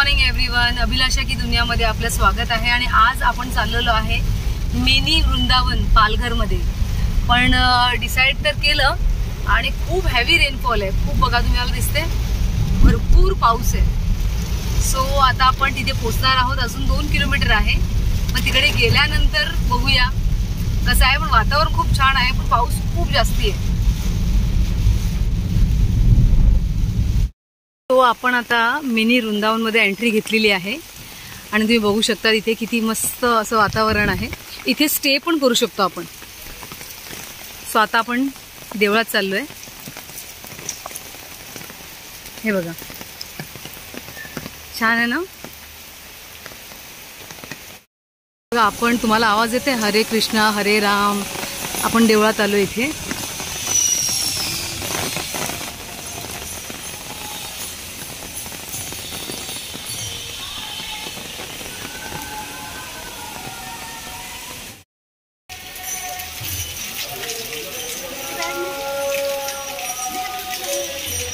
Morning everyone, अभिलाषा की दुनियामध्ये आपलं स्वागत आहे। आणि आज आपण चाललेलो आहे मिनी वृंदावन पालघरमध्ये। पण डिसाइड तर केलं आणि खूप हेवी रेनफॉल आहे, खूप बघा तुम्हाला दिसते, भरपूर पाऊस आहे। सो आता आपण तिथे पोहोचणार आहोत, अजून 2 किलोमीटर आहे। मग तिकडे गेल्यानंतर बघूया कसं आहे। पण वातावरण खूप छान आहे, पण पाऊस खूप जास्ती आहे। तो आपण आता मिनी वृंदावन मध्ये एंट्री घेतलेली आहे आणि तुम्ही बघू शकता इथे किती मस्त असं वातावरण आहे। इथे स्टे पण करू शकतो आपण। सो आता आपण देवळात चाललोय, हे बघा छान आहे ना। बघा आपण, तुम्हाला आवाज येते हरे कृष्णा हरे राम। आपण देवळात आलो इथे।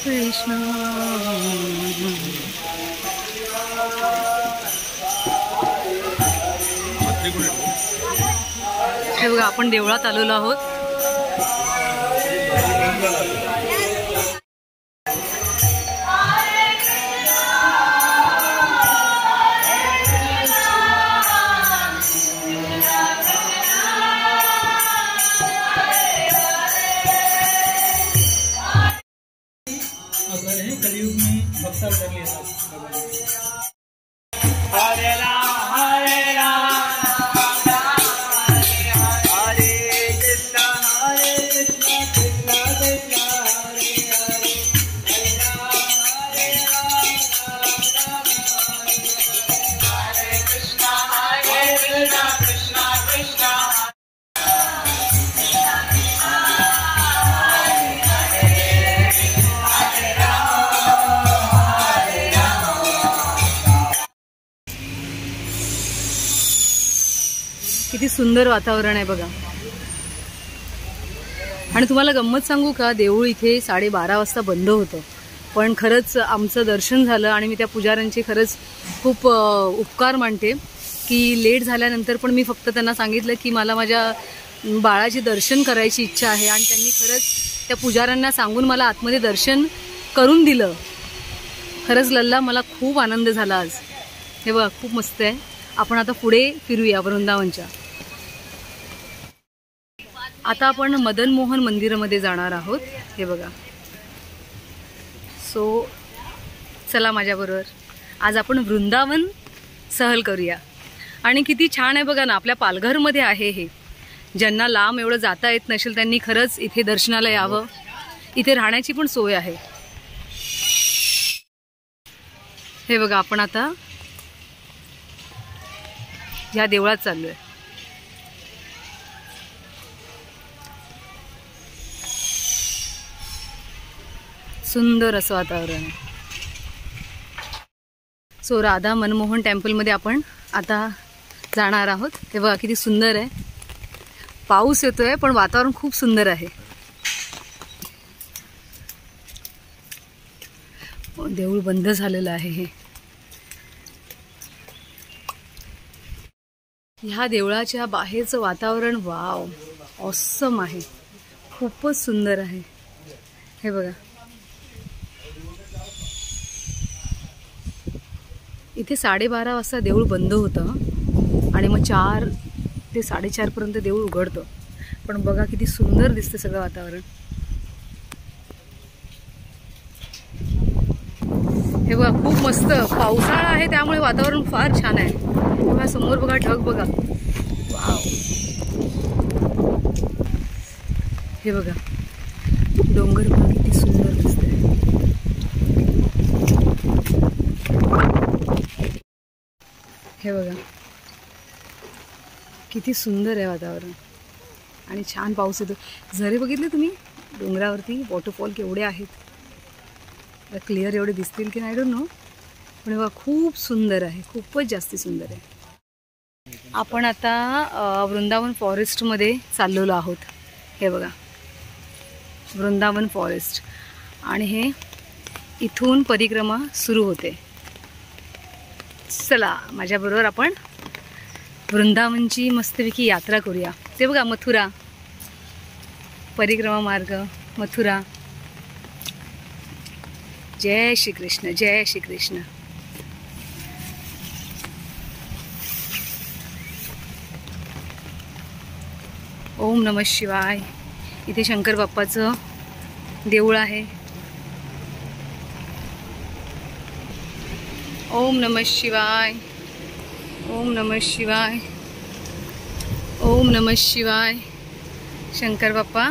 कृष्ण हे बघा आपण देवळात आलेलो आहोत। कलयुग में भक्सा कर लिया किती सुंदर वातावरण आहे बघा। आणि तुम्हाला गंमत सांगू का, देऊळ इथे 12:30 वाजता बंद होतं, पण खरंच आमचं दर्शन झालं। आणि मी त्या पुजाऱ्यांचे खरंच खूप उपकार मानते की लेट झाल्यानंतर पण मी फक्त त्यांना सांगितलं की मला माझ्या बाळाचे दर्शन करायची इच्छा आहे, आणि त्यांनी खरंच त्या पुजाऱ्यांना सांगून मला आतमध्ये दर्शन करून दिलं। खरंच लल्ला, मला खूप आनंद झाला आज। हे बघा खूप मस्त आहे। आपण आता पुढे फिरूया वृंदावनच्या। आता आपण मदन मोहन मंदिरामध्ये जाणार आहोत, हे बघा। सो चला माझ्याबरोबर, आज आपण वृंदावन सहल करूया। आणि किती छान आहे बघा ना, आपल्या पालघरमध्ये आहे हे। ज्यांना लांब एवढं जाता येत नसेल त्यांनी खरंच इथे दर्शनाला यावं। इथे राहण्याची पण सोय आहे। हे बघा आपण आता ह्या देवळात चाललोय। सुंदर असं वातावरण आहे। सो राधा मनमोहन टेम्पलमध्ये आपण आता जाणार आहोत। हे बघा किती सुंदर आहे। पाऊस येतोय पण वातावरण खूप सुंदर आहे। देऊळ बंद झालेलं आहे हे। ह्या देवळाच्या बाहेरचं वातावरण वाव, ऑसम आहे, खूपच सुंदर आहे। हे बघा इथे 12:30 वाजता देऊळ बंद होतं आणि मग 4 ते 4:30 पर्यंत देऊळ उघडतं। पण बघा किती सुंदर दिसतं सगळं वातावरण। हे बघा खूप मस्त, पावसाळा आहे त्यामुळे वातावरण फार छान आहे। बघा समोर बघा, ढग बघा, वाव। हे बघा डोंगर बघा किती सुंदर दिसतंय। हे बघा किती सुंदर आहे वातावरण आणि छान पाऊस येतो। झरे बघितले तुम्ही डोंगरावरती, वॉटरफॉल केवढे आहेत, क्लिअर एवढे दिसतील की नाही डोंट नो, पण बघा खूप सुंदर आहे, खूपच जास्ती सुंदर आहे। आपण आता वृंदावन फॉरेस्टमध्ये चाललेलो आहोत। हे बघा वृंदावन फॉरेस्ट, आणि हे इथून परिक्रमा सुरू होते। चला माझ्याबरोबर आपण वृंदावनची मस्तपैकी यात्रा करूया. ते बघा मथुरा, परिक्रमा मार्ग मथुरा. जय श्री कृष्ण, जय श्री कृष्ण. ओम नमः शिवाय. इथे शंकर बाप्पाचं देऊळ आहे. ओम नमः शिवाय, ओम नमः शिवाय, ओम नमः शिवाय. शंकर बाप्पा.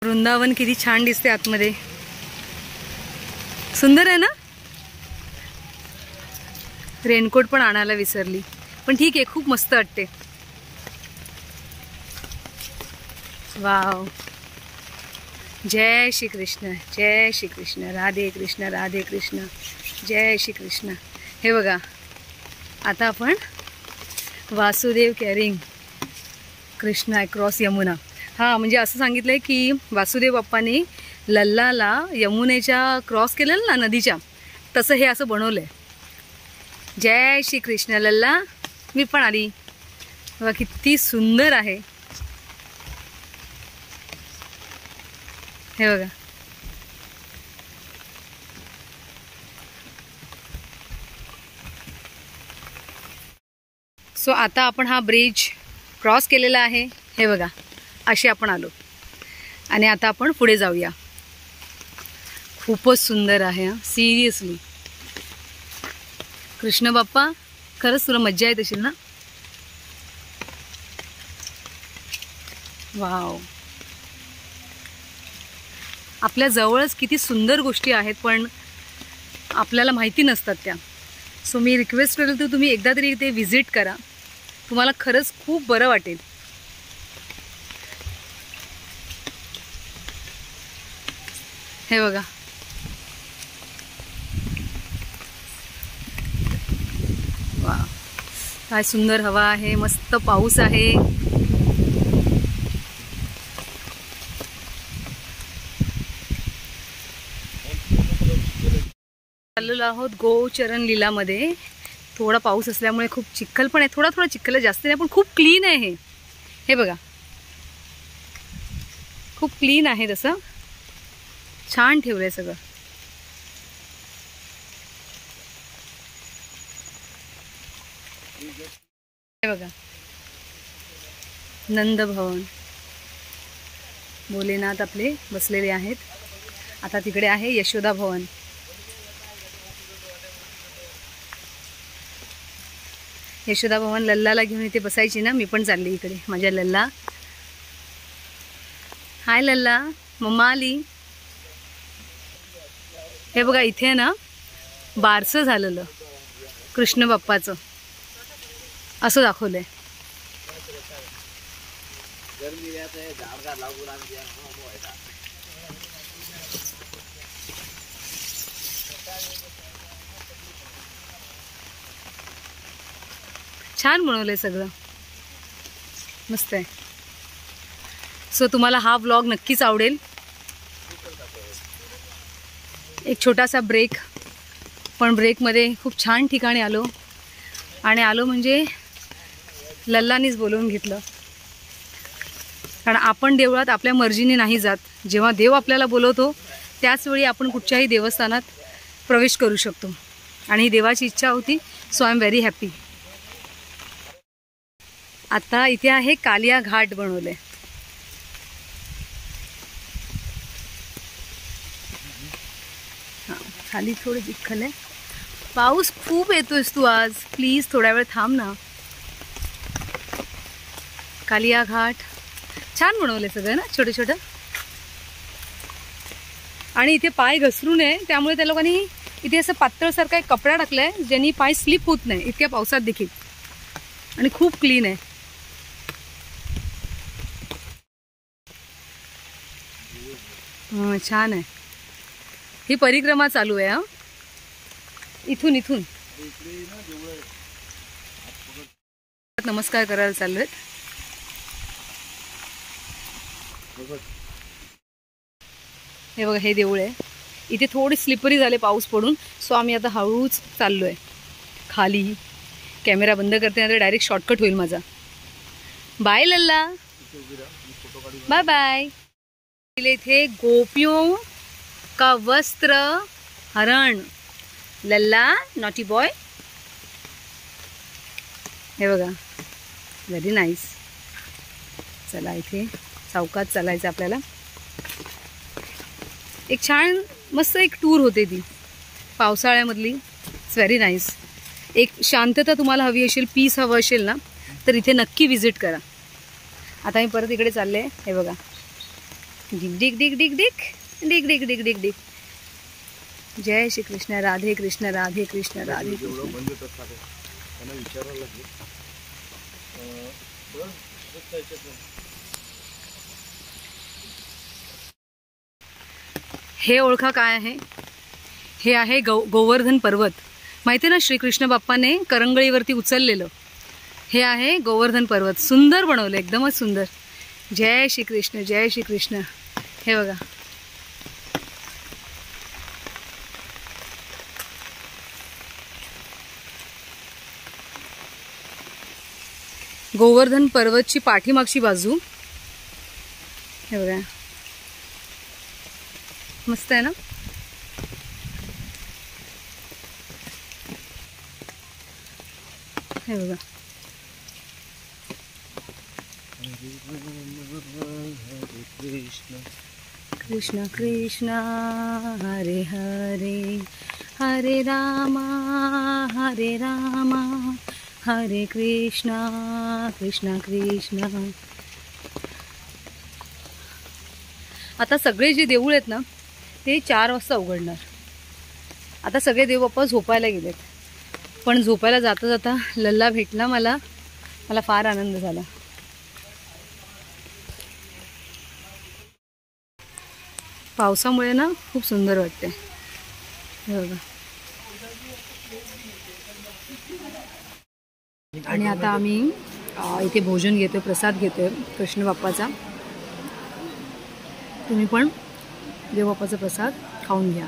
वृंदावन किती छान दिसते आतमध्ये. सुंदर आहे ना. रेनकोट पण आणायला विसरली, पण ठीक आहे, खूप मस्त वाटते. वाव. जय श्री कृष्ण, जय श्री कृष्ण. राधे कृष्ण, राधे कृष्ण. जय श्री कृष्ण. हे बघा, आता आपण वासुदेव कॅरिंग कृष्ण अक्रॉस यमुना. हां, म्हणजे असं सांगितलं आहे की वासुदेव बाप्पाने लल्लाला यमुनेच्या क्रॉस केलेलं ना, नदीच्या, तसं हे असं बनवलं आहे. जय श्री कृष्ण. लल्ला मी पण आली. बघा किती सुंदर आहे. हे बघा. सो आता आपण हा ब्रिज क्रॉस केलेला आहे. हे बघा, असे आपण आलो आणि आता आपण पुढे जाऊया. खूपच सुंदर आहे हा, सिरियसली. कृष्ण बाप्पा, खरंच तुला मज्जा येत असेल ना. वाव. आपल्या जवळच किती सुंदर गोष्टी आहेत, पण आपल्याला माहिती नसतात त्या. सो मी रिक्वेस्ट करेल तर तुम्ही एकदा तरी इथे व्हिजिट करा. तुम्हाला खरंच खूप बरं वाटेल. हे बघा. वा, काय सुंदर हवा आहे. मस्त पाऊस आहे. चाललेलो आहोत गोचरण लीलामध्ये. थोडा पाऊस असल्यामुळे खूप चिखल पण आहे. थोडा थोडा चिखल आहे, जास्त नाही, पण खूप क्लीन आहे हे. हे बघा, खूप क्लीन आहे. तसं छान ठेवलंय सगळं. हे बघा, नंद भवन. भोलेनाथ आपले बसलेले आहेत. आता तिकडे आहे यशोदा भवन. यशोदा भवन. लल्लाला घेऊन इथे बसायची ना, मी पण चालली इकडे. माझ्या लल्ला. हाय लल्ला, मम्मा आली. हे बघा, इथे ना बारसं झालेलं कृष्ण बाप्पाचं, असं दाखवलंय. छान बनवलंय सगळं, मस्त आहे. सो तुम्हाला हा व्लॉग नक्कीच आवडेल. एक छोटासा ब्रेक, पण ब्रेकमध्ये खूप छान ठिकाणी आलो. आणि आलो म्हणजे लल्लानीच बोलवून घेतलं. कारण आपण देवळात आपल्या मर्जीने नाही जात. जेव्हा देव आपल्याला बोलवतो त्याचवेळी आपण कुठच्याही देवस्थानात प्रवेश करू शकतो. आणि ही देवाची इच्छा होती. So I am very happy. आता इथे आहे कालिया घाट बनवले. हां, खाली थोडं चिखल आहे. पाऊस खूप येतोयस तू आज. प्लीज थोड्या वेळ थांब ना. कालिया घाट छान बनवले सगळं ना, छोटं छोटं. आणि इथे पाय घसरू नये त्यामुळे त्या लोकांनी इथे असं पातळसारखा एक कपडा टाकलाय, ज्यांनी पाय स्लिप होत नाही इतक्या पावसात देखील. आणि खूप क्लीन आहे. छान आहे. ही परिक्रमा चालू आहे. हा, इथून इथून नमस्कार करायला चाललोय. हे बघा हे देऊळ आहे. इथे थोडे स्लिपरी झाले पाऊस पडून, सो आम्ही आता हळूच चाललो आहे खाली. कॅमेरा बंद करते ना डायरेक्ट शॉर्टकट होईल माझा. बाय लल्ला, बाय बाय. इथे गोपियों का वस्त्र हरण. लल्ला नॉटी बॉय. हे बघा व्हेरी नाईस. चला इथे चौकात चालायचं आपल्याला. एक छान मस्त एक टूर होते ती पावसाळ्यामधली. It's very nice. एक शांतता तुम्हाला हवी असेल, पीस हवं असेल ना, तर इथे नक्की विजिट करा. आता मी परत इकडे चालले. हे बघा डिग डिग डिग डिग डिग डिग डिग डिग डिग डिग. जय श्री कृष्ण, राधे कृष्ण, राधे कृष्ण, राधे कृष्ण. हे ओळखा काय आहे? हे आहे गोवर्धन पर्वत. माहिती आहे ना, श्रीकृष्ण बाप्पाने करंगळीवरती उचललेलं. हे आहे गोवर्धन पर्वत. सुंदर बनवलं, एकदमच सुंदर. जय श्री कृष्ण, जय श्री कृष्ण. हे बघा गोवर्धन पर्वतची पाठीमागची बाजू. हे बघा मस्त आहे ना. हे बघा कृष्ण कृष्ण हरे हरे, हरे रामा हरे कृष्णा कृष्णा कृष्णा. आता सगळे जे देऊळ आहेत ना ते 4 वाजता उघडणार. आता सगळे देव बाप्पा झोपायला गेलेत, पण झोपायला जाता जाता लल्ला भेटला मला. मला फार आनंद झाला. पावसामुळे ना खूप सुंदर वाटते. हे बघा. आणि आता आम्ही इथे भोजन घेतोय, प्रसाद घेतोय कृष्ण बाप्पाचा. तुम्ही पण देव बाप्पाचा प्रसाद खाऊन घ्या.